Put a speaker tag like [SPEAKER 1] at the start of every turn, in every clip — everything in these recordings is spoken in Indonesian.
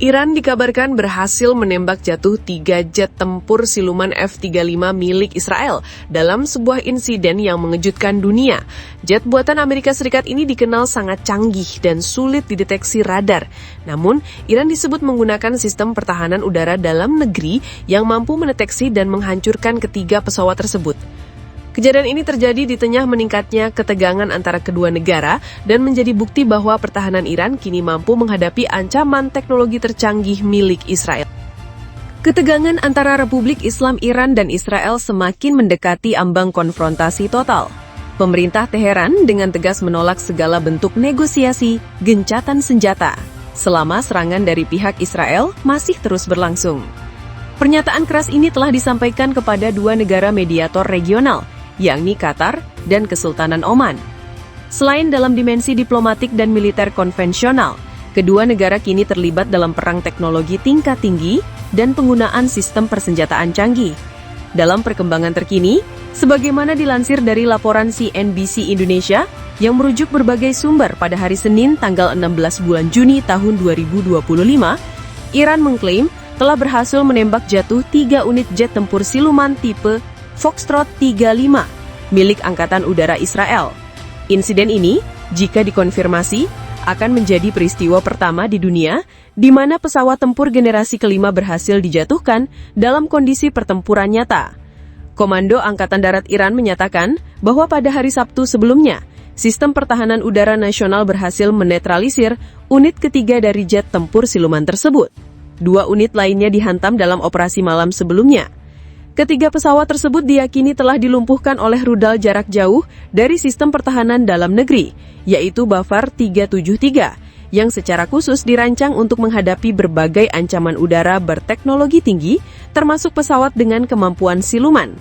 [SPEAKER 1] Iran dikabarkan berhasil menembak jatuh 3 jet tempur siluman F-35 milik Israel dalam sebuah insiden yang mengejutkan dunia. Jet buatan Amerika Serikat ini dikenal sangat canggih dan sulit dideteksi radar. Namun, Iran disebut menggunakan sistem pertahanan udara dalam negeri yang mampu mendeteksi dan menghancurkan ketiga pesawat tersebut. Kejadian ini terjadi di tengah meningkatnya ketegangan antara kedua negara dan menjadi bukti bahwa pertahanan Iran kini mampu menghadapi ancaman teknologi tercanggih milik Israel. Ketegangan antara Republik Islam Iran dan Israel semakin mendekati ambang konfrontasi total. Pemerintah Teheran dengan tegas menolak segala bentuk negosiasi gencatan senjata, selama serangan dari pihak Israel masih terus berlangsung. Pernyataan keras ini telah disampaikan kepada dua negara mediator regional, yakni Qatar dan Kesultanan Oman. Selain dalam dimensi diplomatik dan militer konvensional, kedua negara kini terlibat dalam perang teknologi tingkat tinggi dan penggunaan sistem persenjataan canggih. Dalam perkembangan terkini, sebagaimana dilansir dari laporan CNBC Indonesia yang merujuk berbagai sumber pada hari Senin tanggal 16 bulan Juni tahun 2025, Iran mengklaim telah berhasil menembak jatuh 3 unit jet tempur siluman tipe Foxtrot 35 milik Angkatan Udara Israel. Insiden ini, jika dikonfirmasi, akan menjadi peristiwa pertama di dunia di mana pesawat tempur generasi kelima berhasil dijatuhkan dalam kondisi pertempuran nyata. Komando Angkatan Darat Iran menyatakan bahwa pada hari Sabtu sebelumnya, Sistem Pertahanan Udara Nasional berhasil menetralisir unit ketiga dari jet tempur siluman tersebut. 2 unit lainnya dihantam dalam operasi malam sebelumnya. Ketiga pesawat tersebut diyakini telah dilumpuhkan oleh rudal jarak jauh dari sistem pertahanan dalam negeri, yaitu Bafar 373, yang secara khusus dirancang untuk menghadapi berbagai ancaman udara berteknologi tinggi, termasuk pesawat dengan kemampuan siluman.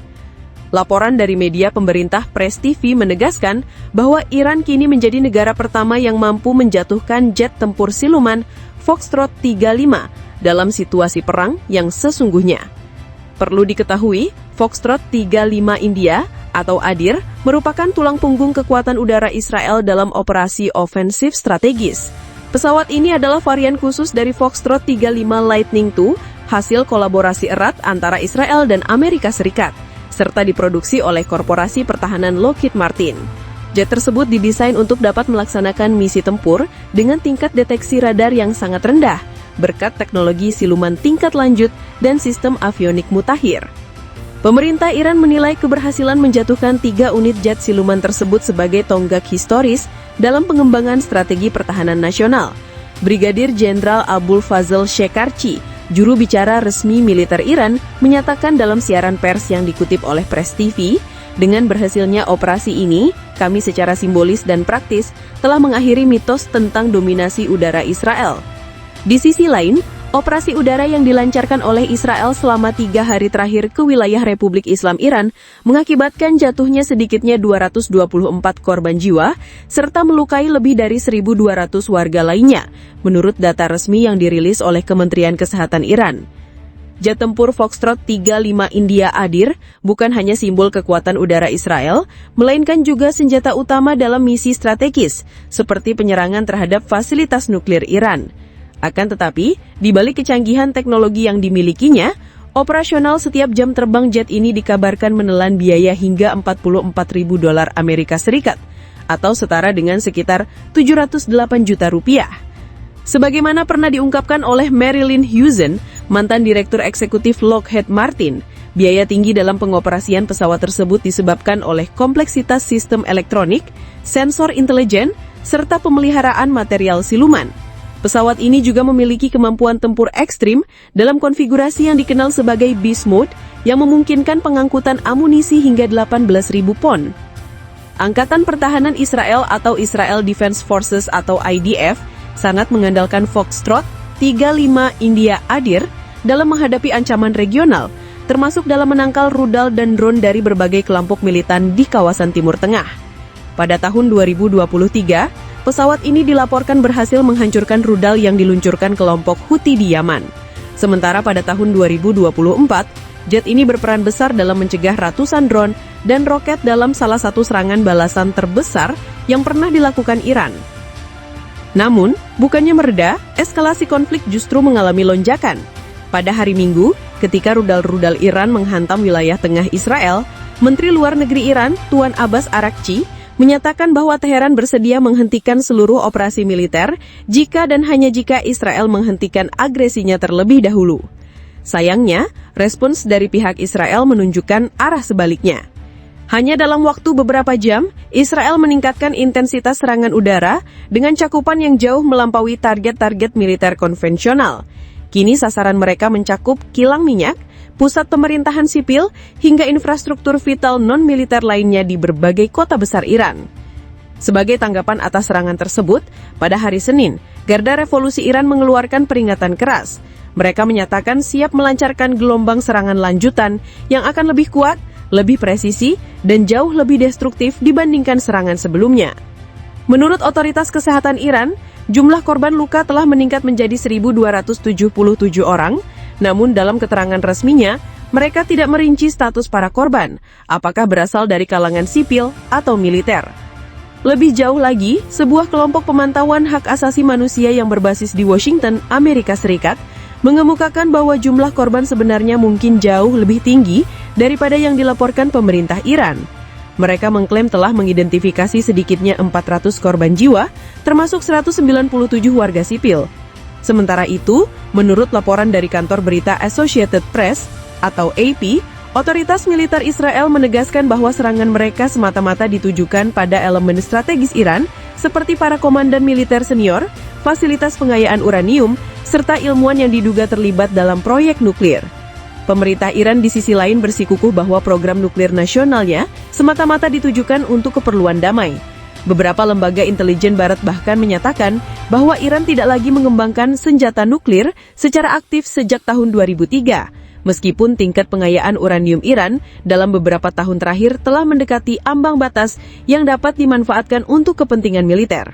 [SPEAKER 1] Laporan dari media pemerintah Press TV menegaskan bahwa Iran kini menjadi negara pertama yang mampu menjatuhkan jet tempur siluman Foxtrot 35 dalam situasi perang yang sesungguhnya. Perlu diketahui, Foxtrot 35 India atau ADIR merupakan tulang punggung kekuatan udara Israel dalam operasi ofensif strategis. Pesawat ini adalah varian khusus dari Foxtrot 35 Lightning II, hasil kolaborasi erat antara Israel dan Amerika Serikat, serta diproduksi oleh korporasi pertahanan Lockheed Martin. Jet tersebut didesain untuk dapat melaksanakan misi tempur dengan tingkat deteksi radar yang sangat rendah, berkat teknologi siluman tingkat lanjut dan sistem avionik mutakhir. Pemerintah Iran menilai keberhasilan menjatuhkan 3 unit jet siluman tersebut sebagai tonggak historis dalam pengembangan strategi pertahanan nasional. Brigadir Jenderal Abul Fazl Shekarchi, juru bicara resmi militer Iran, menyatakan dalam siaran pers yang dikutip oleh Press TV, dengan berhasilnya operasi ini, kami secara simbolis dan praktis telah mengakhiri mitos tentang dominasi udara Israel. Di sisi lain, operasi udara yang dilancarkan oleh Israel selama 3 hari terakhir ke wilayah Republik Islam Iran mengakibatkan jatuhnya sedikitnya 224 korban jiwa serta melukai lebih dari 1.200 warga lainnya, menurut data resmi yang dirilis oleh Kementerian Kesehatan Iran. Jet tempur Foxtrot 35 India ADIR bukan hanya simbol kekuatan udara Israel, melainkan juga senjata utama dalam misi strategis, seperti penyerangan terhadap fasilitas nuklir Iran. Akan tetapi, di balik kecanggihan teknologi yang dimilikinya, operasional setiap jam terbang jet ini dikabarkan menelan biaya hingga $44.000 Amerika Serikat, atau setara dengan sekitar 708 juta rupiah. Sebagaimana pernah diungkapkan oleh Marilyn Hewson, mantan Direktur Eksekutif Lockheed Martin, biaya tinggi dalam pengoperasian pesawat tersebut disebabkan oleh kompleksitas sistem elektronik, sensor intelijen, serta pemeliharaan material siluman. Pesawat ini juga memiliki kemampuan tempur ekstrim dalam konfigurasi yang dikenal sebagai Beast Mode yang memungkinkan pengangkutan amunisi hingga 18.000 pon. Angkatan Pertahanan Israel atau Israel Defense Forces atau IDF sangat mengandalkan Foxtrot 35 India ADIR dalam menghadapi ancaman regional, termasuk dalam menangkal rudal dan drone dari berbagai kelompok militan di kawasan Timur Tengah. Pada tahun 2023, pesawat ini dilaporkan berhasil menghancurkan rudal yang diluncurkan kelompok Houthi di Yaman. Sementara pada tahun 2024, jet ini berperan besar dalam mencegah ratusan drone dan roket dalam salah satu serangan balasan terbesar yang pernah dilakukan Iran. Namun, bukannya mereda, eskalasi konflik justru mengalami lonjakan. Pada hari Minggu, ketika rudal-rudal Iran menghantam wilayah tengah Israel, Menteri Luar Negeri Iran, Tuan Abbas Araghchi, menyatakan bahwa Teheran bersedia menghentikan seluruh operasi militer jika dan hanya jika Israel menghentikan agresinya terlebih dahulu. Sayangnya, respons dari pihak Israel menunjukkan arah sebaliknya. Hanya dalam waktu beberapa jam, Israel meningkatkan intensitas serangan udara dengan cakupan yang jauh melampaui target-target militer konvensional. Kini sasaran mereka mencakup kilang minyak, pusat pemerintahan sipil, hingga infrastruktur vital non-militer lainnya di berbagai kota besar Iran. Sebagai tanggapan atas serangan tersebut, pada hari Senin, Garda Revolusi Iran mengeluarkan peringatan keras. Mereka menyatakan siap melancarkan gelombang serangan lanjutan yang akan lebih kuat, lebih presisi, dan jauh lebih destruktif dibandingkan serangan sebelumnya. Menurut otoritas kesehatan Iran, jumlah korban luka telah meningkat menjadi 1.277 orang, namun dalam keterangan resminya, mereka tidak merinci status para korban, apakah berasal dari kalangan sipil atau militer. Lebih jauh lagi, sebuah kelompok pemantauan hak asasi manusia yang berbasis di Washington, Amerika Serikat, mengemukakan bahwa jumlah korban sebenarnya mungkin jauh lebih tinggi daripada yang dilaporkan pemerintah Iran. Mereka mengklaim telah mengidentifikasi sedikitnya 400 korban jiwa, termasuk 197 warga sipil. Sementara itu, menurut laporan dari kantor berita Associated Press atau AP, otoritas militer Israel menegaskan bahwa serangan mereka semata-mata ditujukan pada elemen strategis Iran seperti para komandan militer senior, fasilitas pengayaan uranium, serta ilmuwan yang diduga terlibat dalam proyek nuklir. Pemerintah Iran di sisi lain bersikukuh bahwa program nuklir nasionalnya semata-mata ditujukan untuk keperluan damai. Beberapa lembaga intelijen barat bahkan menyatakan bahwa Iran tidak lagi mengembangkan senjata nuklir secara aktif sejak tahun 2003, meskipun tingkat pengayaan uranium Iran dalam beberapa tahun terakhir telah mendekati ambang batas yang dapat dimanfaatkan untuk kepentingan militer.